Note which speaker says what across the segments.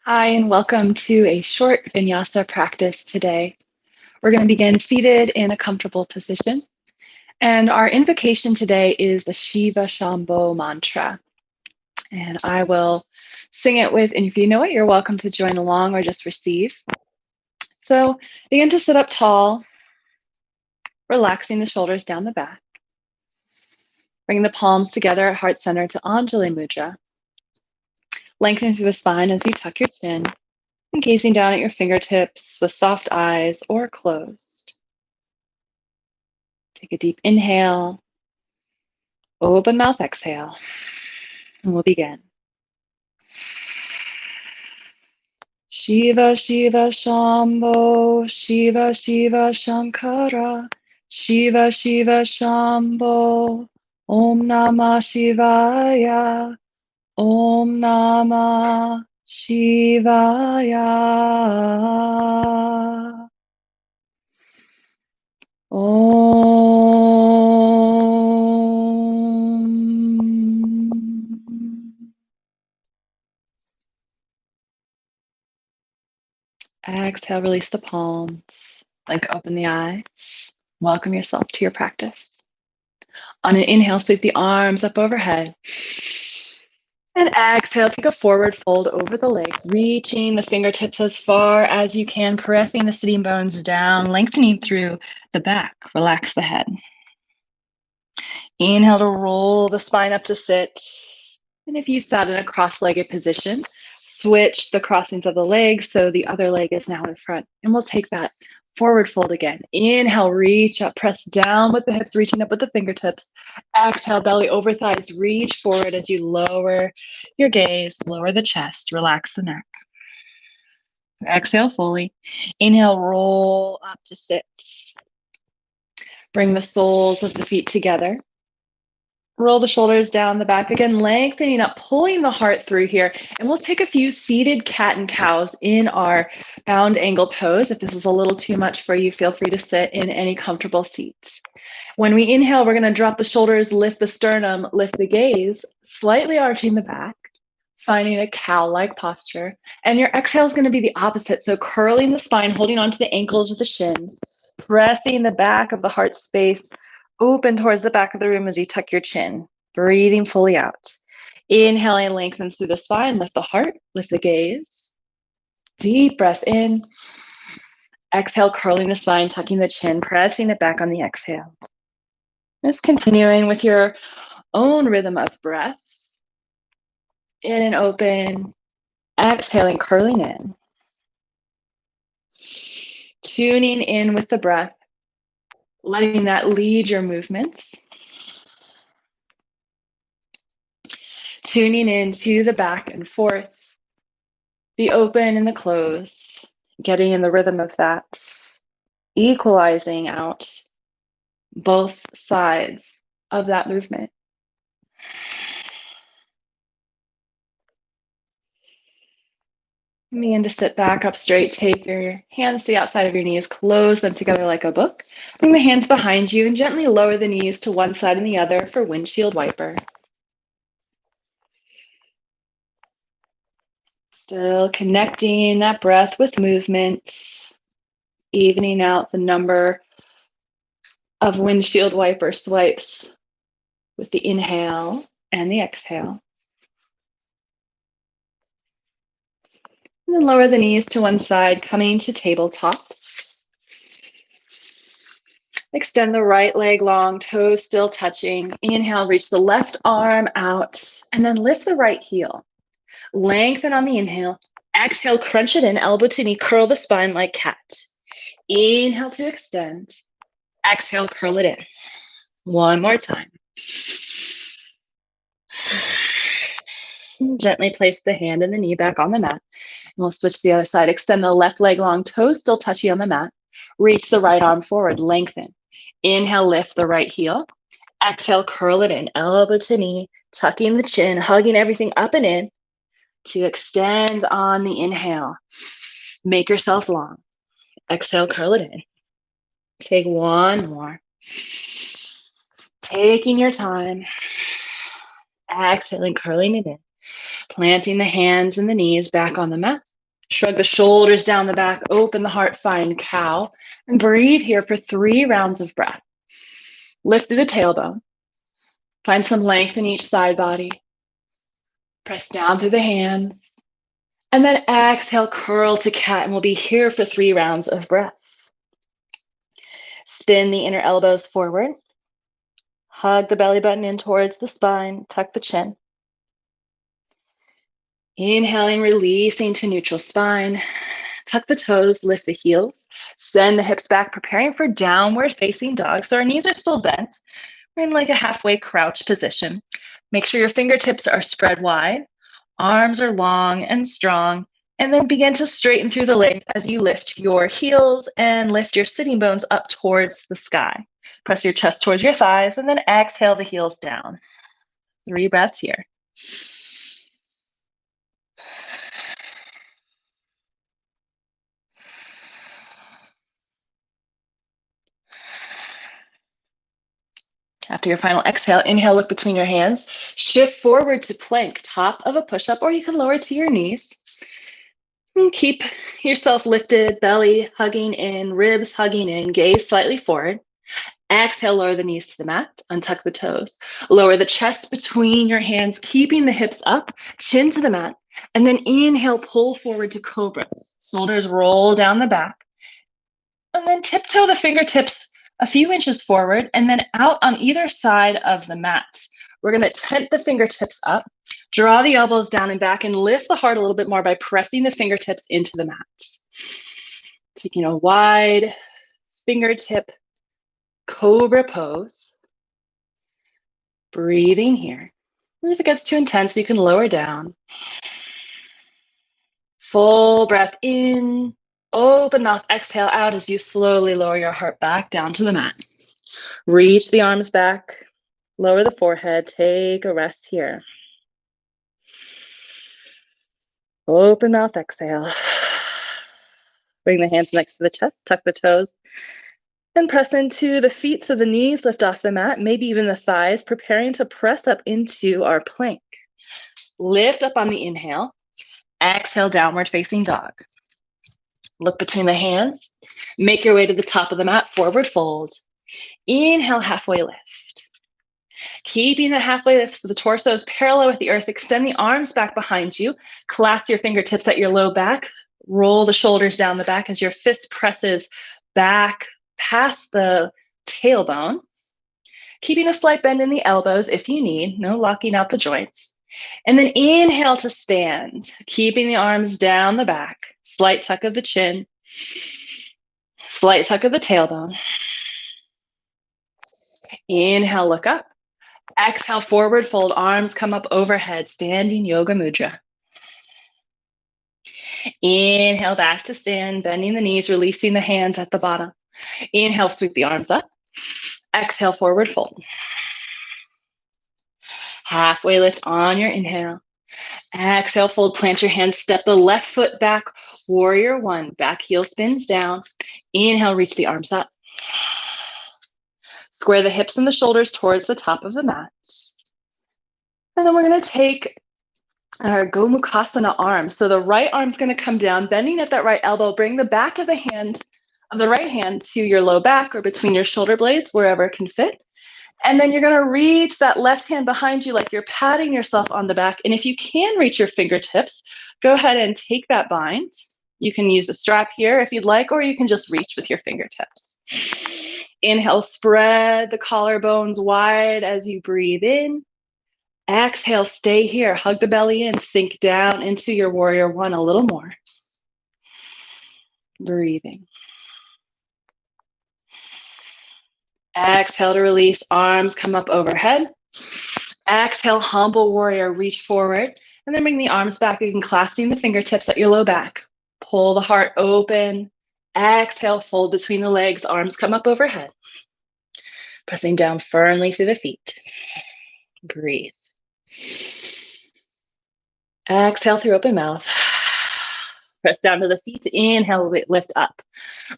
Speaker 1: Hi, and welcome to a short vinyasa practice today. We're going to begin seated in a comfortable position. And our invocation today is the Shiva Shambo mantra. And I will sing it with, and if you know it, you're welcome to join along or just receive. So begin to sit up tall, relaxing the shoulders down the back. Bring the palms together at heart center to Anjali Mudra. Lengthen through the spine as you tuck your chin, and gazing down at your fingertips with soft eyes or closed. Take a deep inhale, open mouth exhale, and we'll begin. Shiva, Shiva, Shambo, Shiva, Shiva, Shankara, Shiva, Shiva, Shambo, Om Namah Shivaya, Om Namah Shivaya. Exhale, release the palms, like open the eyes. Welcome yourself to your practice. On an inhale, sweep the arms up overhead. And exhale, take a forward fold over the legs, reaching the fingertips as far as you can, pressing the sitting bones down, lengthening through the back. Relax the head. Inhale to roll the spine up to sit. And if you sat in a cross-legged position, switch the crossings of the legs so the other leg is now in front. And we'll take that forward fold again. Inhale, reach up, press down with the hips, reaching up with the fingertips. Exhale, belly over thighs, reach forward as you lower your gaze, lower the chest, relax the neck. Exhale fully. Inhale, roll up to sit. Bring the soles of the feet together. Roll the shoulders down the back again, lengthening up, pulling the heart through here. And we'll take a few seated cat and cows in our bound angle pose. If this is a little too much for you, feel free to sit in any comfortable seats. When we inhale, we're going to drop the shoulders, lift the sternum, lift the gaze, slightly arching the back, finding a cow-like posture. And your exhale is going to be the opposite. So curling the spine, holding onto the ankles or the shins, pressing the back of the heart space open towards the back of the room as you tuck your chin, breathing fully out. Inhaling, lengthen through the spine, lift the heart, lift the gaze. Deep breath in. Exhale, curling the spine, tucking the chin, pressing it back on the exhale. Just continuing with your own rhythm of breath. In and open. Exhaling, curling in. Tuning in with the breath, letting that lead your movements. Tuning into the back and forth, the open and the close, getting in the rhythm of that, equalizing out both sides of that movement. Begin to sit back up straight, take your hands to the outside of your knees, close them together like a book. Bring the hands behind you and gently lower the knees to one side and the other for windshield wiper. Still connecting that breath with movement, evening out the number of windshield wiper swipes with the inhale and the exhale. And then lower the knees to one side, coming to tabletop. Extend the right leg long, toes still touching. Inhale, reach the left arm out, and then lift the right heel. Lengthen on the inhale. Exhale, crunch it in, elbow to knee, curl the spine like cat. Inhale to extend. Exhale, curl it in. One more time. Gently place the hand and the knee back on the mat. And we'll switch to the other side. Extend the left leg long, toes still touchy on the mat. Reach the right arm forward, lengthen. Inhale, lift the right heel. Exhale, curl it in, elbow to knee, tucking the chin, hugging everything up and in to extend on the inhale. Make yourself long. Exhale, curl it in. Take one more. Taking your time. Exhaling, curling it in. Planting the hands and the knees back on the mat. Shrug the shoulders down the back, open the heart, find cow, and breathe here for 3 rounds of breath. Lift through the tailbone. Find some length in each side body. Press down through the hands. And then exhale, curl to cat, and we'll be here for 3 rounds of breath. Spin the inner elbows forward. Hug the belly button in towards the spine. Tuck the chin. Inhaling, releasing to neutral spine. Tuck the toes, lift the heels. Send the hips back, preparing for downward facing dog. So our knees are still bent. We're in like a halfway crouch position. Make sure your fingertips are spread wide. Arms are long and strong. And then begin to straighten through the legs as you lift your heels and lift your sitting bones up towards the sky. Press your chest towards your thighs and then exhale the heels down. 3 breaths here. After your final exhale, inhale, look between your hands. Shift forward to plank, top of a push-up, or you can lower to your knees. And keep yourself lifted, belly hugging in, ribs hugging in, gaze slightly forward. Exhale, lower the knees to the mat, untuck the toes. Lower the chest between your hands, keeping the hips up, chin to the mat. And then inhale, pull forward to cobra. Shoulders roll down the back. And then tiptoe the fingertips a few inches forward and then out on either side of the mat. We're going to tent the fingertips up, draw the elbows down and back, and lift the heart a little bit more by pressing the fingertips into the mat. Taking a wide fingertip cobra pose. Breathing here. And if it gets too intense, you can lower down. Full breath in. Open mouth, exhale out as you slowly lower your heart back down to the mat. Reach the arms back, lower the forehead, take a rest here. Open mouth, exhale. Bring the hands next to the chest, tuck the toes, and press into the feet so the knees lift off the mat, maybe even the thighs, preparing to press up into our plank. Lift up on the inhale, exhale, downward facing dog. Look between the hands. Make your way to the top of the mat, forward fold. Inhale, halfway lift. Keeping the halfway lift so the torso is parallel with the earth. Extend the arms back behind you. Clasp your fingertips at your low back. Roll the shoulders down the back as your fist presses back past the tailbone. Keeping a slight bend in the elbows if you need. No locking out the joints. And then inhale to stand. Keeping the arms down the back. Slight tuck of the chin. Slight tuck of the tailbone. Inhale, look up. Exhale, forward fold, arms come up overhead, standing yoga mudra. Inhale, back to stand, bending the knees, releasing the hands at the bottom. Inhale, sweep the arms up. Exhale, forward fold. Halfway lift on your inhale. Exhale, fold, plant your hands, step the left foot back, warrior one, back heel spins down. Inhale, reach the arms up. Square the hips and the shoulders towards the top of the mat. And then we're going to take our Gomukhasana arm. So the right arm's going to come down, bending at that right elbow. Bring the back of the right hand to your low back or between your shoulder blades, wherever it can fit. And then you're going to reach that left hand behind you like you're patting yourself on the back. And if you can reach your fingertips, go ahead and take that bind. You can use a strap here if you'd like, or you can just reach with your fingertips. Inhale, spread the collarbones wide as you breathe in. Exhale, stay here. Hug the belly in. Sink down into your warrior one a little more. Breathing. Exhale to release. Arms come up overhead. Exhale, humble warrior. Reach forward. And then bring the arms back. You can clasping the fingertips at your low back. Pull the heart open. Exhale, fold between the legs. Arms come up overhead. Pressing down firmly through the feet. Breathe. Exhale through open mouth. Press down to the feet. Inhale, lift up.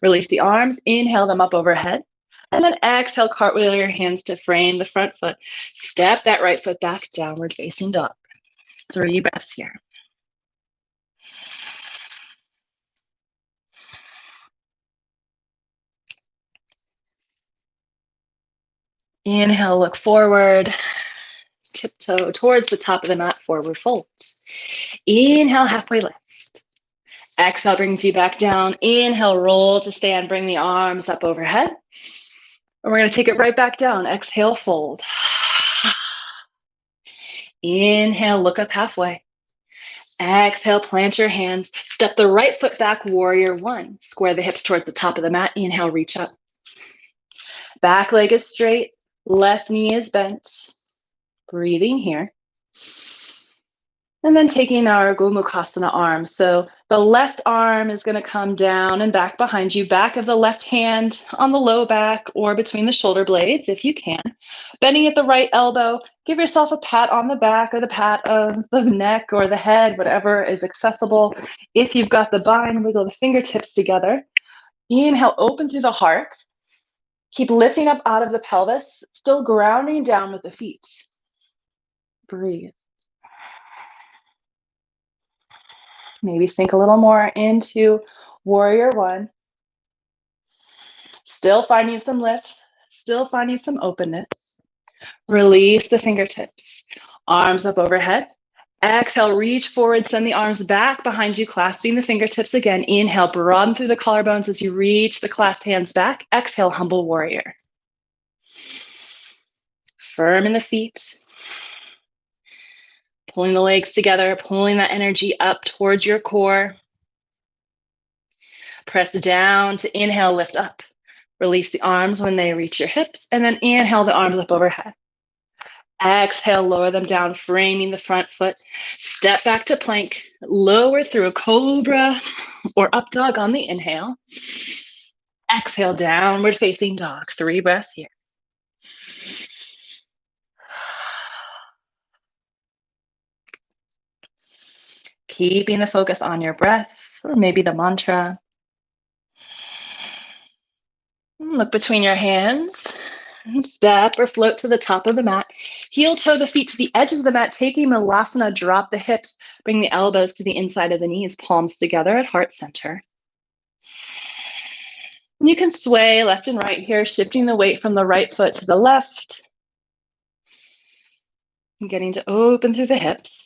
Speaker 1: Release the arms. Inhale them up overhead. And then exhale, cartwheel your hands to frame the front foot. Step that right foot back, downward facing dog. 3 breaths here. Inhale, look forward. Tiptoe towards the top of the mat, forward fold. Inhale, halfway lift. Exhale brings you back down. Inhale, roll to stand. Bring the arms up overhead. And we're going to take it right back down. Exhale, fold. Inhale, look up halfway. Exhale, plant your hands. Step the right foot back, warrior one. Square the hips towards the top of the mat. Inhale, reach up. Back leg is straight. Left knee is bent. Breathing here. And then taking our Gomukhasana arms. So the left arm is going to come down and back behind you. Back of the left hand on the low back or between the shoulder blades if you can. Bending at the right elbow. Give yourself a pat on the back or the pat of the neck or the head, whatever is accessible. If you've got the bind, wiggle the fingertips together. Inhale, open through the heart. Keep lifting up out of the pelvis, still grounding down with the feet. Breathe. Maybe sink a little more into warrior one. Still finding some lift, still finding some openness. Release the fingertips, arms up overhead. Exhale, reach forward, send the arms back behind you, clasping the fingertips again. Inhale, broaden through the collarbones as you reach the clasped hands back. Exhale, humble warrior. Firm in the feet. Pulling the legs together, pulling that energy up towards your core. Press down to inhale, lift up. Release the arms when they reach your hips, and then inhale the arms up overhead. Exhale, lower them down, framing the front foot. Step back to plank, lower through a cobra or up dog on the inhale. Exhale, downward facing dog. 3 breaths here. Keeping the focus on your breath, or maybe the mantra. Look between your hands. Step or float to the top of the mat. Heel toe the feet to the edges of the mat, taking Malasana, drop the hips, bring the elbows to the inside of the knees, palms together at heart center. And you can sway left and right here, shifting the weight from the right foot to the left. And getting to open through the hips.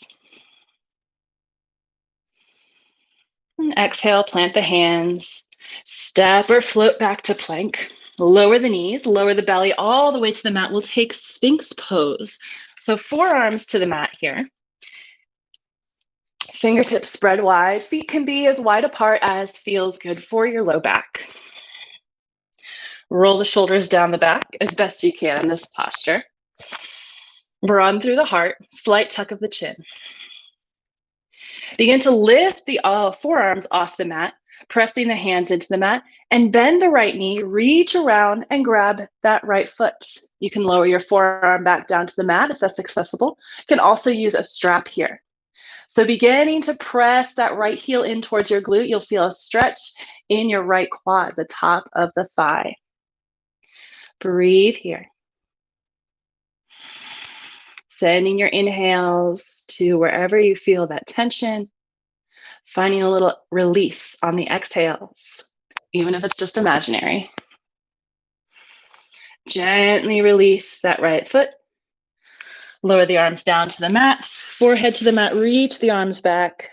Speaker 1: And exhale, plant the hands. Step or float back to plank. Lower the knees, lower the belly all the way to the mat. We'll take Sphinx pose. So forearms to the mat here. Fingertips spread wide. Feet can be as wide apart as feels good for your low back. Roll the shoulders down the back as best you can in this posture. Broaden through the heart, slight tuck of the chin. Begin to lift the forearms off the mat, pressing the hands into the mat, and bend the right knee, reach around and grab that right foot. You can lower your forearm back down to the mat if that's accessible. You can also use a strap here. So beginning to press that right heel in towards your glute, you'll feel a stretch in your right quad, the top of the thigh. Breathe here. Sending your inhales to wherever you feel that tension, finding a little release on the exhales, even if it's just imaginary. Gently release that right foot. Lower the arms down to the mat, forehead to the mat, reach the arms back.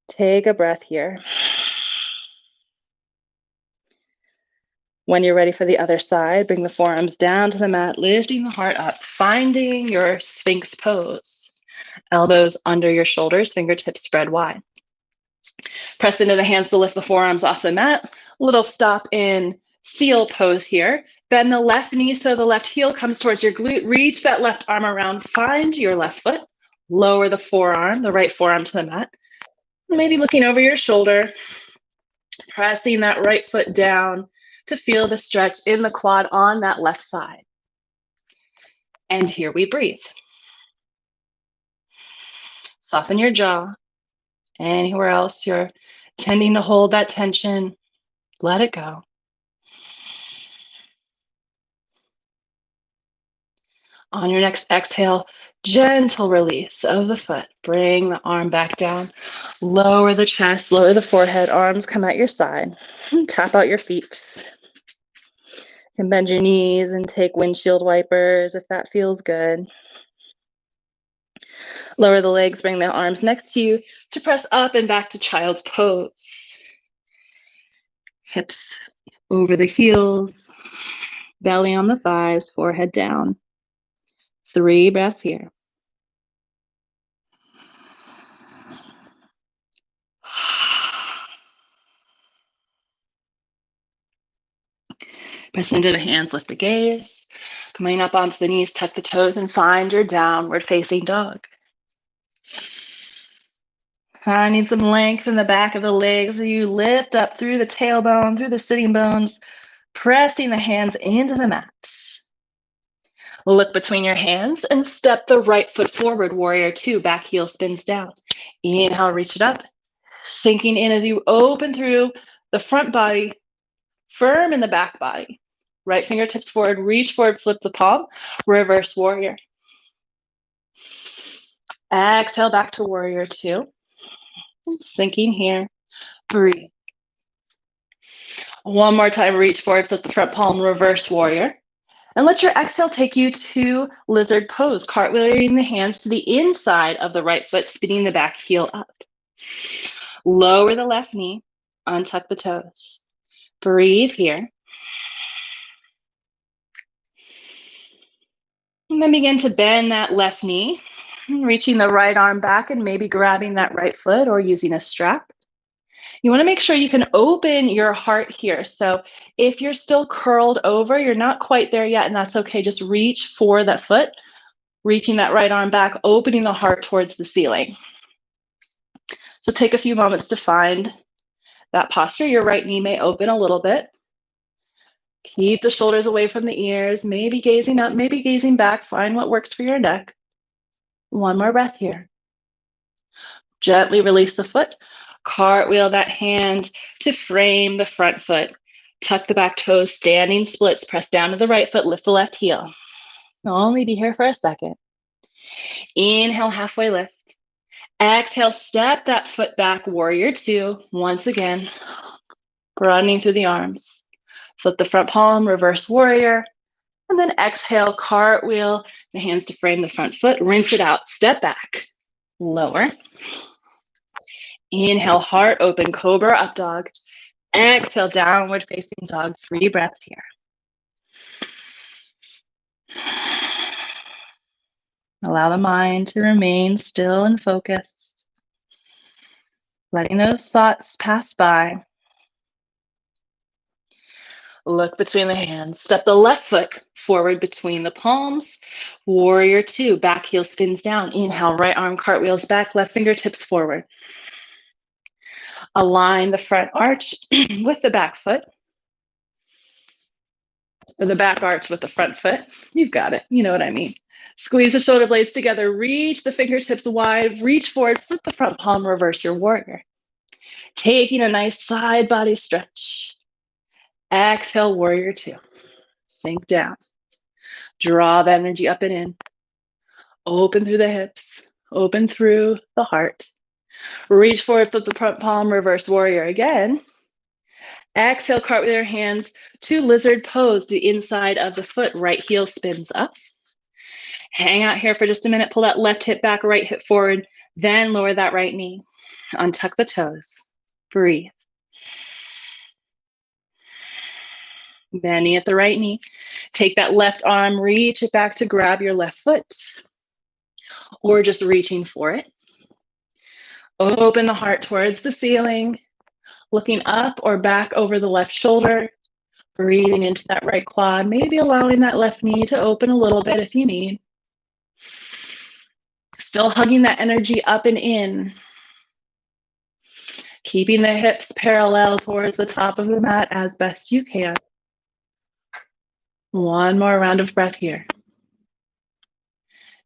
Speaker 1: Take a breath here. When you're ready for the other side, bring the forearms down to the mat, lifting the heart up, finding your Sphinx pose. Elbows under your shoulders, fingertips spread wide. Press into the hands to lift the forearms off the mat. Little stop in seal pose here. Bend the left knee so the left heel comes towards your glute. Reach that left arm around, find your left foot. Lower the forearm, the right forearm to the mat. Maybe looking over your shoulder, pressing that right foot down to feel the stretch in the quad on that left side. And here we breathe. Soften your jaw. Anywhere else you're tending to hold that tension, let it go. On your next exhale, gentle release of the foot. Bring the arm back down. Lower the chest, lower the forehead. Arms come at your side. Tap out your feet. can bend your knees and take windshield wipers if that feels good. Lower the legs, bring the arms next to you to press up and back to child's pose. Hips over the heels, belly on the thighs, forehead down. 3 breaths here. Press into the hands, lift the gaze. Coming up onto the knees, tuck the toes and find your downward facing dog. I need some length in the back of the legs. You lift up through the tailbone, through the sitting bones, pressing the hands into the mat. Look between your hands and step the right foot forward, warrior 2, back heel spins down. Inhale, reach it up. Sinking in as you open through the front body, firm in the back body. Right fingertips forward, reach forward, flip the palm, reverse warrior. Exhale back to warrior 2. Sinking here, breathe. One more time, reach forward, flip the front palm, reverse warrior. And let your exhale take you to lizard pose, cartwheeling the hands to the inside of the right foot, spinning the back heel up. Lower the left knee, untuck the toes. Breathe here. And then begin to bend that left knee, reaching the right arm back and maybe grabbing that right foot or using a strap. You want to make sure you can open your heart here. So if you're still curled over, you're not quite there yet, and that's okay. Just reach for that foot, reaching that right arm back, opening the heart towards the ceiling. So take a few moments to find that posture. Your right knee may open a little bit. Keep the shoulders away from the ears, maybe gazing up, maybe gazing back. Find what works for your neck. One more breath here. Gently release the foot. Cartwheel that hand to frame the front foot. Tuck the back toes, standing splits. Press down to the right foot, lift the left heel. I'll only be here for a second. Inhale, halfway lift. Exhale, step that foot back, warrior 2. Once again, broadening through the arms. Flip the front palm, reverse warrior. And then exhale, cartwheel the hands to frame the front foot. Rinse it out, step back, lower. Inhale, heart open, cobra, up dog. Exhale, downward facing dog. 3 breaths here. Allow the mind to remain still and focused. Letting those thoughts pass by. Look between the hands. Step the left foot forward between the palms. Warrior 2, back heel spins down. Inhale, right arm cartwheels back, left fingertips forward. Align the front arch with the back foot. Or the back arch with the front foot. You've got it. You know what I mean. Squeeze the shoulder blades together. Reach the fingertips wide. Reach forward. Flip the front palm. Reverse your warrior. Taking a nice side body stretch. Exhale, warrior 2. Sink down. Draw the energy up and in. Open through the hips. Open through the heart. Reach forward, flip the front palm, reverse warrior again. Exhale, cartwheel your hands to lizard pose, the inside of the foot. Right heel spins up. Hang out here for just a minute. Pull that left hip back, right hip forward. Then lower that right knee. Untuck the toes. Breathe. Bending at the right knee. Take that left arm, reach it back to grab your left foot. Or just reaching for it. Open the heart towards the ceiling. Looking up or back over the left shoulder. Breathing into that right quad. Maybe allowing that left knee to open a little bit if you need. Still hugging that energy up and in. Keeping the hips parallel towards the top of the mat as best you can. One more round of breath here.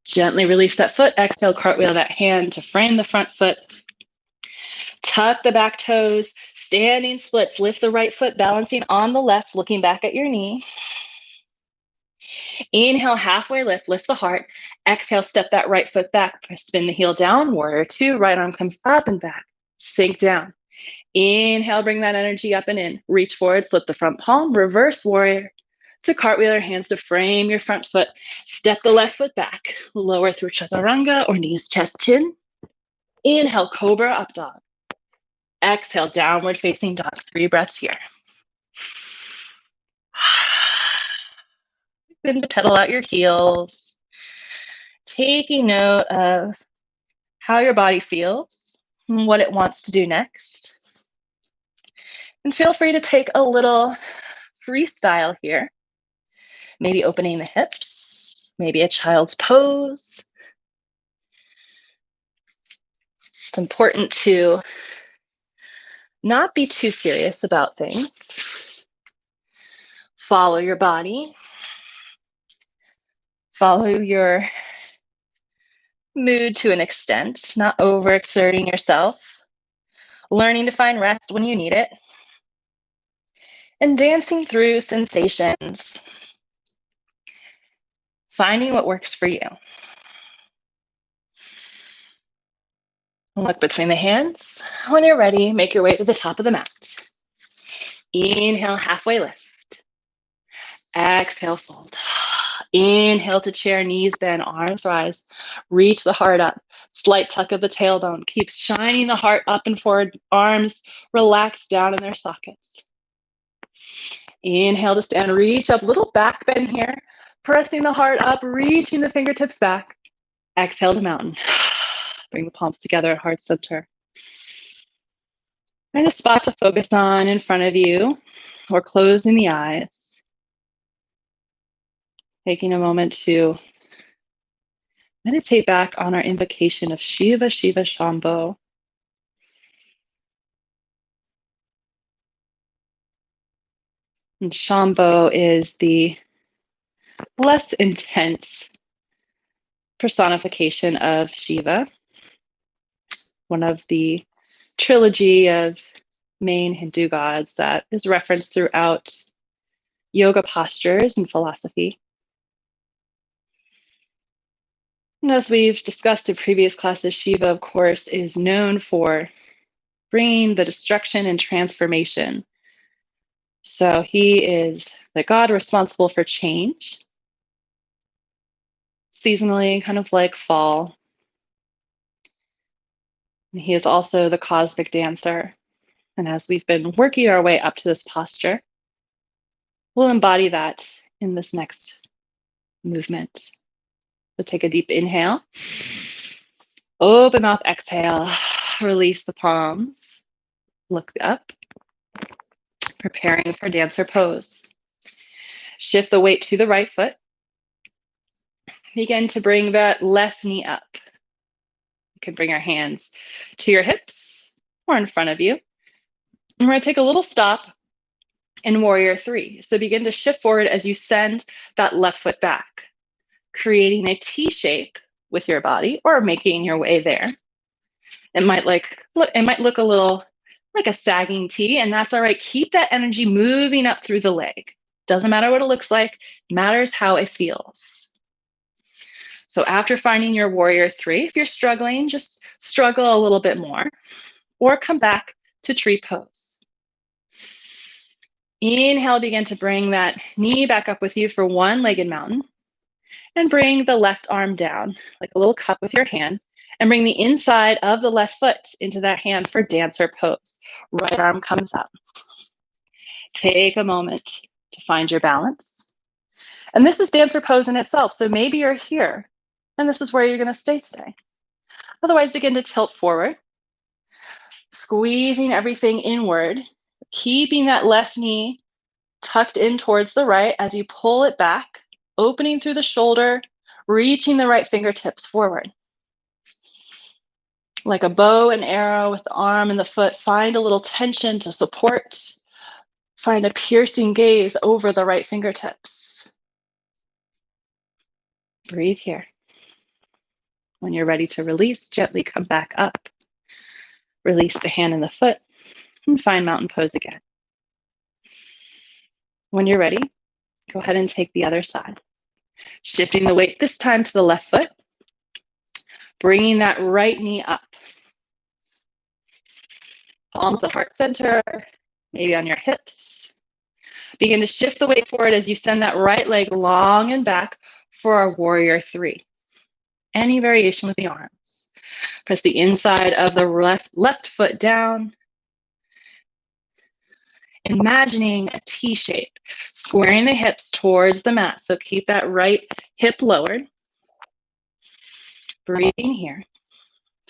Speaker 1: Gently release that foot. Exhale, cartwheel that hand to frame the front foot. Tuck the back toes. Standing splits. Lift the right foot, balancing on the left, looking back at your knee. Inhale, halfway lift. Lift the heart. Exhale, step that right foot back. Spin the heel down. Warrior 2. Right arm comes up and back. Sink down. Inhale, bring that energy up and in. Reach forward. Flip the front palm. Reverse warrior. So cartwheel your hands to frame your front foot. Step the left foot back. Lower through chaturanga or knees, chest, chin. Inhale, cobra, up dog. Exhale, downward facing dog. 3 breaths here. Begin to pedal out your heels. Taking note of how your body feels and what it wants to do next. And feel free to take a little freestyle here. Maybe opening the hips, maybe a child's pose. It's important to not be too serious about things. Follow your body. Follow your mood to an extent, not overexerting yourself. Learning to find rest when you need it. And dancing through sensations. Finding what works for you. Look between the hands. When you're ready, make your way to the top of the mat. Inhale, halfway lift. Exhale, fold. Inhale to chair, knees bend, arms rise. Reach the heart up. Slight tuck of the tailbone. Keep shining the heart up and forward. Arms relax down in their sockets. Inhale to stand, reach up, little back bend here. Pressing the heart up, reaching the fingertips back. Exhale to mountain. Bring the palms together at heart center. Find a spot to focus on in front of you or closing the eyes. Taking a moment to meditate back on our invocation of Shiva Shambo. And Shambo is the less intense personification of Shiva, one of the trilogy of main Hindu gods that is referenced throughout yoga postures and philosophy. And as we've discussed in previous classes, Shiva, of course, is known for bringing the destruction and transformation. So he is the god responsible for change, seasonally, kind of like fall. And he is also the cosmic dancer. And as we've been working our way up to this posture, we'll embody that in this next movement. So take a deep inhale. Open mouth, exhale. Release the palms. Look up. Preparing for dancer pose. Shift the weight to the right foot. Begin to bring that left knee up. You can bring our hands to your hips or in front of you. And we're going to take a little stop in Warrior 3. So begin to shift forward as you send that left foot back, creating a T shape with your body or making your way there. It might look a little like a sagging T, and that's all right. Keep that energy moving up through the leg. Doesn't matter what it looks like, matters how it feels. So after finding your Warrior 3, if you're struggling, just struggle a little bit more or come back to tree pose. Inhale, begin to bring that knee back up with you for one-legged mountain and bring the left arm down like a little cup with your hand and bring the inside of the left foot into that hand for dancer pose. Right arm comes up. Take a moment to find your balance. And this is dancer pose in itself. So maybe you're here and this is where you're going to stay today. Otherwise, begin to tilt forward, squeezing everything inward, keeping that left knee tucked in towards the right as you pull it back, opening through the shoulder, reaching the right fingertips forward. Like a bow and arrow with the arm and the foot, find a little tension to support. Find a piercing gaze over the right fingertips. Breathe here. When you're ready to release, gently come back up. Release the hand and the foot and find mountain pose again. When you're ready, go ahead and take the other side. Shifting the weight this time to the left foot. Bringing that right knee up. Palms at heart center, maybe on your hips. Begin to shift the weight forward as you send that right leg long and back for our warrior 3. Any variation with the arms. Press the inside of the left foot down. Imagining a T shape, squaring the hips towards the mat. So keep that right hip lowered. Breathing here.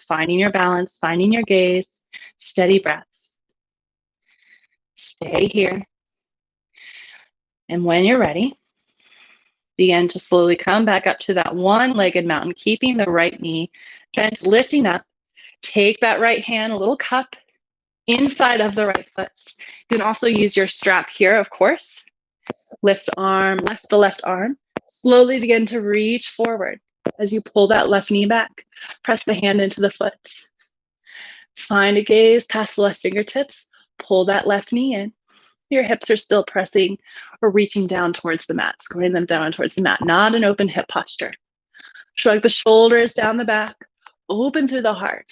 Speaker 1: Finding your balance, finding your gaze. Steady breath. Stay here. And when you're ready, begin to slowly come back up to that one-legged mountain, keeping the right knee bent, lifting up. Take that right hand, a little cup, inside of the right foot. You can also use your strap here, of course. Lift the left arm. Slowly begin to reach forward as you pull that left knee back. Press the hand into the foot. Find a gaze past the left fingertips. Pull that left knee in. Your hips are still pressing or reaching down towards the mat, squaring them down towards the mat, not an open hip posture. Shrug the shoulders down the back, open through the heart.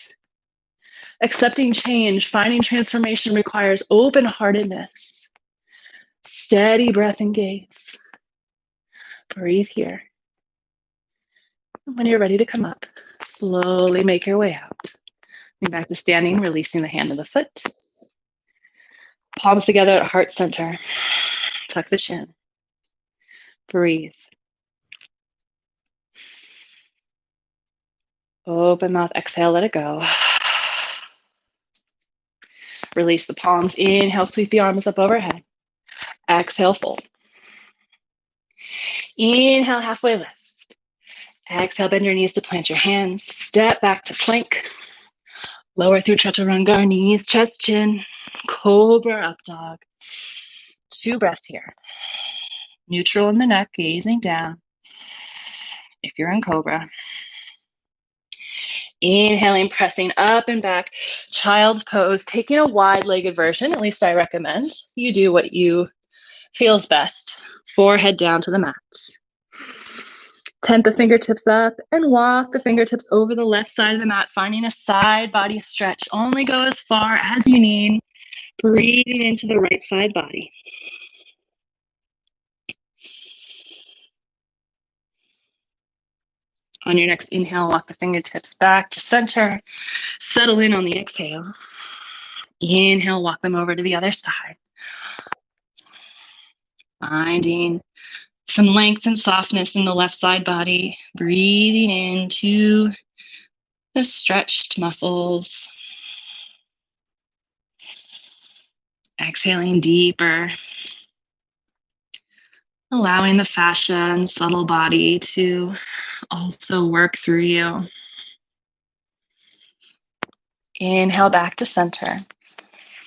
Speaker 1: Accepting change, finding transformation requires open-heartedness. Steady breath and gaze. Breathe here. And when you're ready to come up, slowly make your way out. Come back to standing, releasing the hand and the foot. Palms together at heart center. Tuck the chin. Breathe. Open mouth, exhale, let it go. Release the palms. Inhale, sweep the arms up overhead. Exhale, fold. Inhale, halfway lift. Exhale, bend your knees to plant your hands. Step back to plank. Lower through chaturanga, knees, chest, chin. Cobra, up dog. 2 breaths here. Neutral in the neck, gazing down. If you're in cobra. Inhaling, pressing up and back. Child's pose, taking a wide-legged version. At least I recommend you do what you feels best. Forehead down to the mat. Tent the fingertips up and walk the fingertips over the left side of the mat, finding a side body stretch. Only go as far as you need. Breathing into the right side body. On your next inhale, walk the fingertips back to center. Settle in on the exhale. Inhale, walk them over to the other side. Finding some length and softness in the left side body. Breathing into the stretched muscles. Exhaling deeper. Allowing the fascia and subtle body to also work through you. Inhale back to center.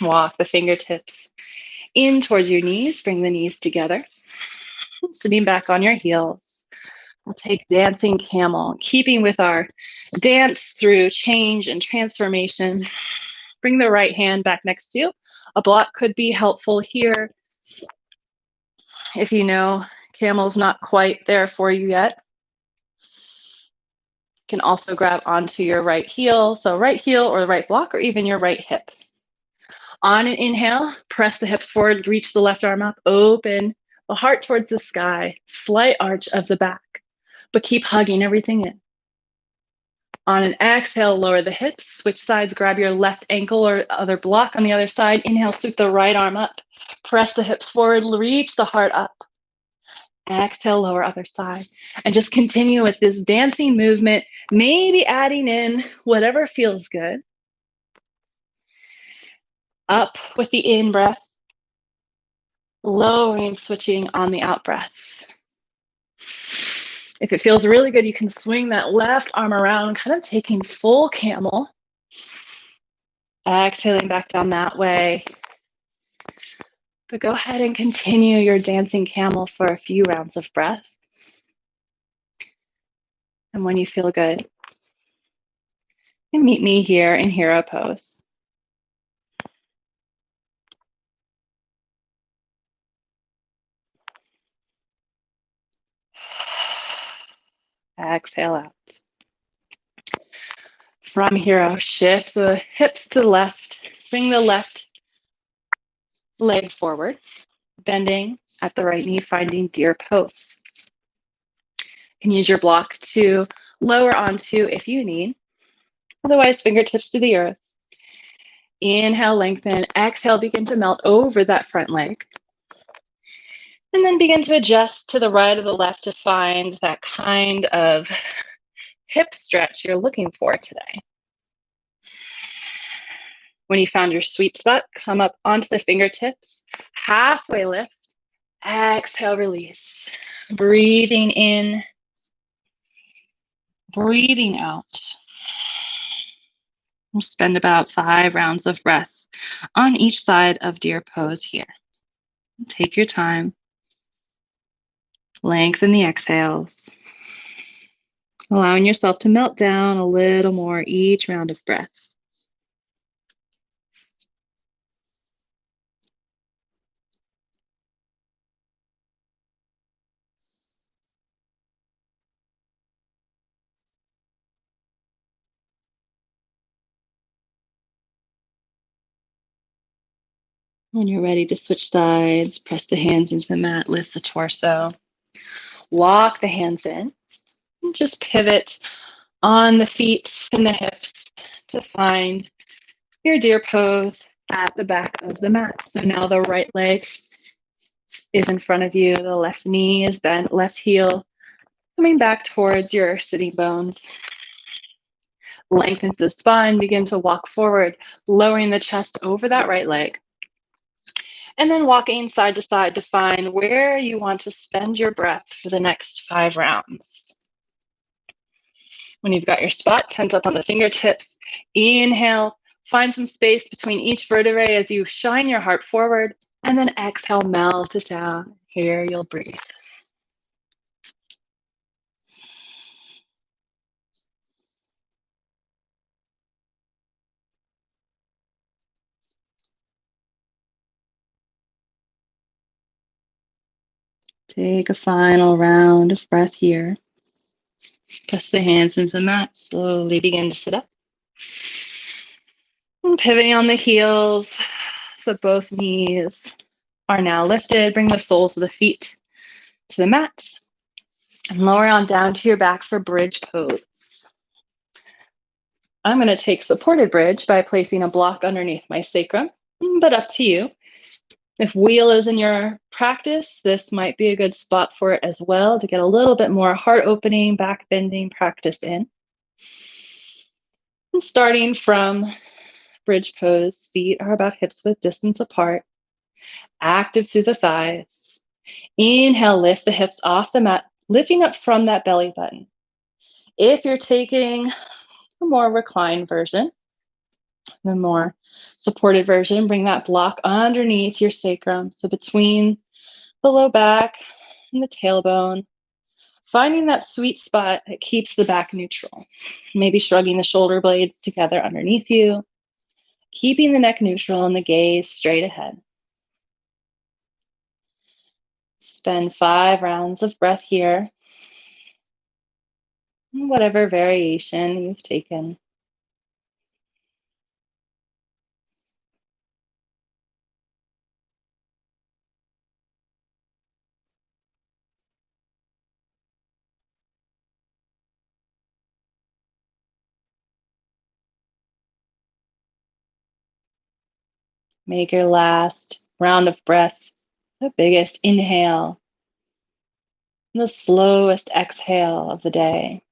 Speaker 1: Walk the fingertips in towards your knees. Bring the knees together. Sitting back on your heels. We'll take dancing camel, keeping with our dance through change and transformation. Bring the right hand back next to you. A block could be helpful here. If you know camel's not quite there for you yet, you can also grab onto your right heel. So right heel or the right block or even your right hip. On an inhale, press the hips forward, reach the left arm up, open the heart towards the sky, slight arch of the back, but keep hugging everything in. On an exhale, lower the hips, switch sides, grab your left ankle or other block on the other side. Inhale, sweep the right arm up, press the hips forward, reach the heart up. Exhale, lower other side. And just continue with this dancing movement, maybe adding in whatever feels good. Up with the in breath, lowering, switching on the out breath. If it feels really good, you can swing that left arm around, kind of taking full camel. Exhaling back down that way. But go ahead and continue your dancing camel for a few rounds of breath. And when you feel good, you can meet me here in hero pose. Exhale out. From hero, shift the hips to the left. Bring the left leg forward. bending at the right knee, finding deer pose. You can use your block to lower onto if you need. Otherwise, fingertips to the earth. Inhale, lengthen. Exhale, begin to melt over that front leg. And then begin to adjust to the right or the left to find that kind of hip stretch you're looking for today. When you found your sweet spot, come up onto the fingertips, halfway lift. Exhale, release. Breathing in, breathing out. We'll spend about 5 rounds of breath on each side of deer pose here. Take your time. Lengthen the exhales. Allowing yourself to melt down a little more each round of breath. When you're ready to switch sides, press the hands into the mat, lift the torso. Walk the hands in. And just pivot on the feet and the hips to find your deer pose at the back of the mat. So now the right leg is in front of you, the left knee is bent, left heel coming back towards your sitting bones. Lengthen the spine, begin to walk forward, lowering the chest over that right leg. And then walking side to side to find where you want to spend your breath for the next 5 rounds. When you've got your spot, tent up on the fingertips. Inhale, find some space between each vertebrae as you shine your heart forward. And then exhale, melt it down. Here you'll breathe. Take a final round of breath here. Press the hands into the mat. Slowly begin to sit up. And pivoting on the heels. So both knees are now lifted. Bring the soles of the feet to the mat. And lower on down to your back for bridge pose. I'm going to take supported bridge by placing a block underneath my sacrum, but up to you. If wheel is in your practice, this might be a good spot for it as well to get a little bit more heart opening, back bending practice in. And starting from bridge pose, feet are about hips width distance apart, active through the thighs. Inhale, lift the hips off the mat, lifting up from that belly button. If you're taking a more reclined version, the more supported version, bring that block underneath your sacrum, so between the low back and the tailbone, finding that sweet spot that keeps the back neutral. Maybe shrugging the shoulder blades together underneath you, keeping the neck neutral and the gaze straight ahead. Spend 5 rounds of breath here, whatever variation you've taken. Make your last round of breath the biggest inhale, the slowest exhale of the day.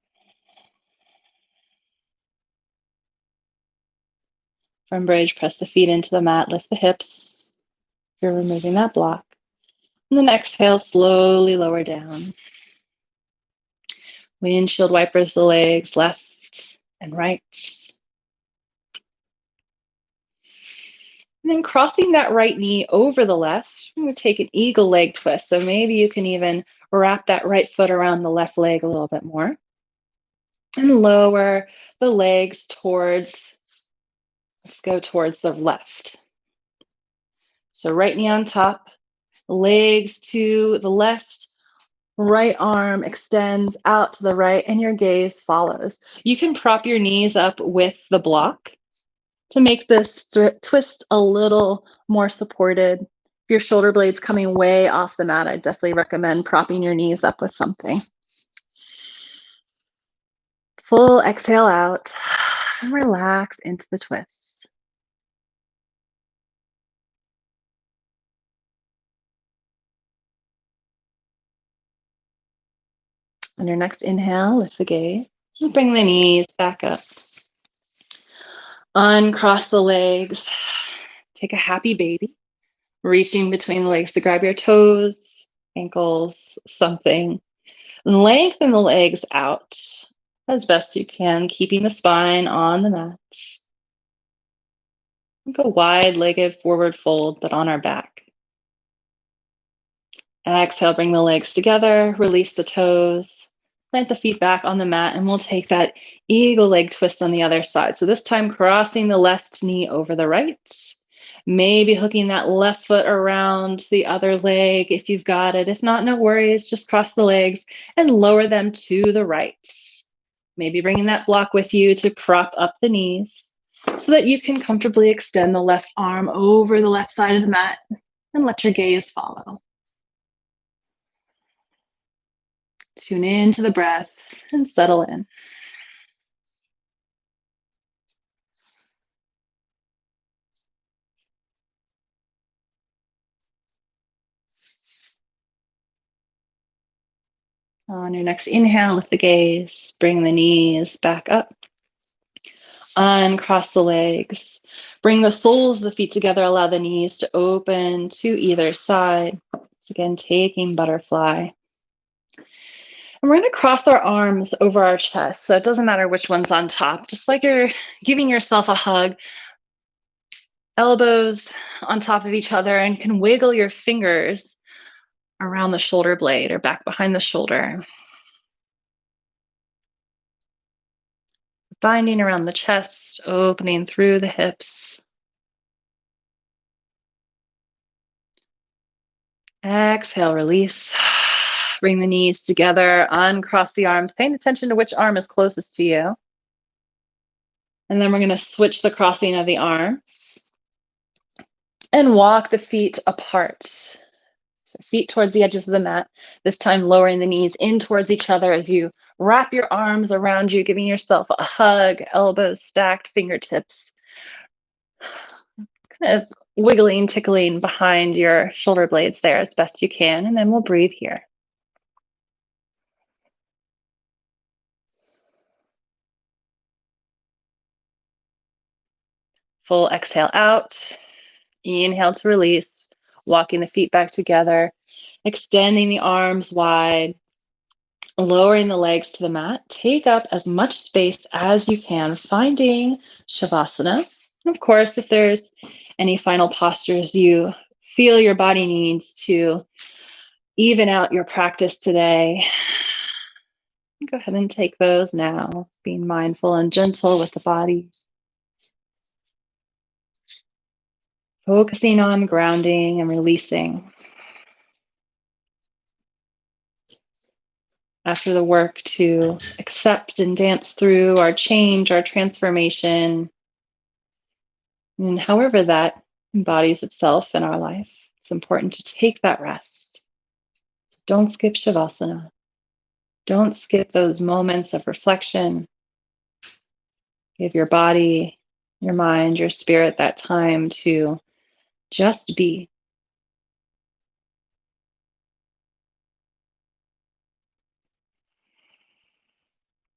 Speaker 1: From bridge, press the feet into the mat, lift the hips. You're removing that block. And then exhale, slowly lower down. Windshield wipers the legs left and right. And then crossing that right knee over the left, I'm going to take an eagle leg twist. So maybe you can even wrap that right foot around the left leg a little bit more. And lower the legs towards, let's go towards the left. So right knee on top, legs to the left, right arm extends out to the right, and your gaze follows. You can prop your knees up with the block to make this twist a little more supported. If your shoulder blades coming way off the mat, I'd definitely recommend propping your knees up with something. Full exhale out and relax into the twist. On your next inhale, lift the gaze. Bring the knees back up. Uncross the legs. Take a happy baby. Reaching between the legs to grab your toes, ankles, something. And lengthen the legs out as best you can, keeping the spine on the mat. Go wide-legged forward fold, but on our back. Exhale, bring the legs together, release the toes, plant the feet back on the mat, and we'll take that eagle leg twist on the other side. So this time, crossing the left knee over the right. Maybe hooking that left foot around the other leg if you've got it. If not, no worries. Just cross the legs and lower them to the right. Maybe bringing that block with you to prop up the knees so that you can comfortably extend the left arm over the left side of the mat and let your gaze follow. Tune into the breath and settle in. On your next inhale, lift the gaze, bring the knees back up. Uncross the legs. Bring the soles of the feet together. Allow the knees to open to either side. Once again, taking butterfly. And we're going to cross our arms over our chest. So it doesn't matter which one's on top. Just like you're giving yourself a hug. Elbows on top of each other, and can wiggle your fingers around the shoulder blade or back behind the shoulder. Binding around the chest, opening through the hips. Exhale, release. Bring the knees together, uncross the arms, paying attention to which arm is closest to you. And then we're going to switch the crossing of the arms and walk the feet apart. So feet towards the edges of the mat, this time lowering the knees in towards each other as you wrap your arms around you, giving yourself a hug, elbows stacked, fingertips. Kind of wiggling, tickling behind your shoulder blades there as best you can, and then we'll breathe here. Full exhale out. Inhale to release, walking the feet back together, extending the arms wide, lowering the legs to the mat. Take up as much space as you can, finding Shavasana. And of course, if there's any final postures you feel your body needs to even out your practice today, go ahead and take those now, being mindful and gentle with the body. Focusing on grounding and releasing. After the work to accept and dance through our change, our transformation, and however that embodies itself in our life, it's important to take that rest. So don't skip Shavasana. Don't skip those moments of reflection. Give your body, your mind, your spirit that time to just be.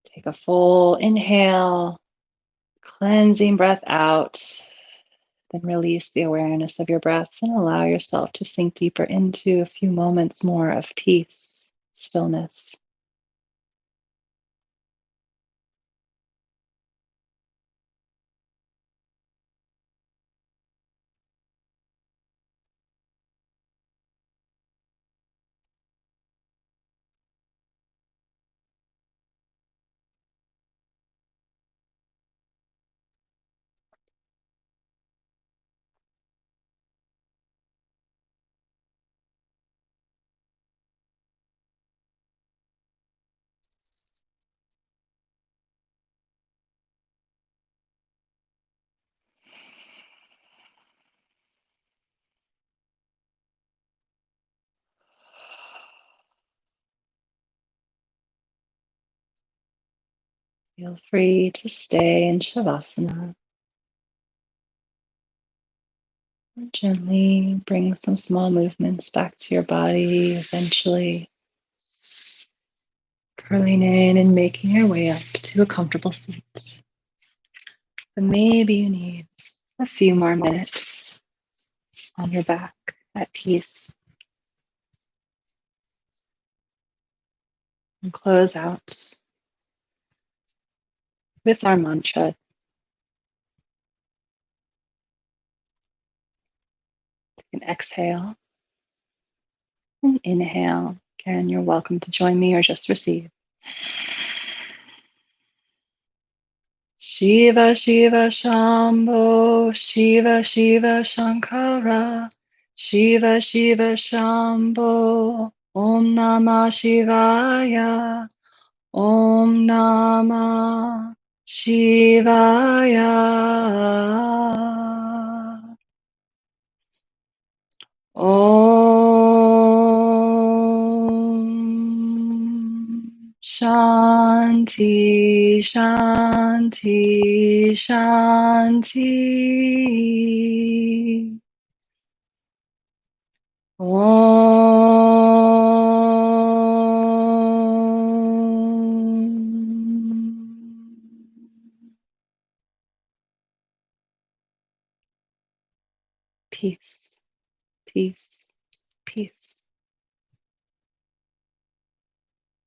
Speaker 1: Take a full inhale, cleansing breath out, then release the awareness of your breath and allow yourself to sink deeper into a few moments more of peace, stillness. Feel free to stay in Shavasana. Gently bring some small movements back to your body, eventually curling in and making your way up to a comfortable seat. But maybe you need a few more minutes on your back at peace. And close out with our mantra. Take an exhale and inhale. Again, you're welcome to join me or just receive. Shiva Shiva Shambo, Shiva Shiva Shankara, Shiva Shiva Shambo, Om Namah Shivaya, Om Namah Shivaya. Om Shanti Shanti Shanti. Peace, peace, peace.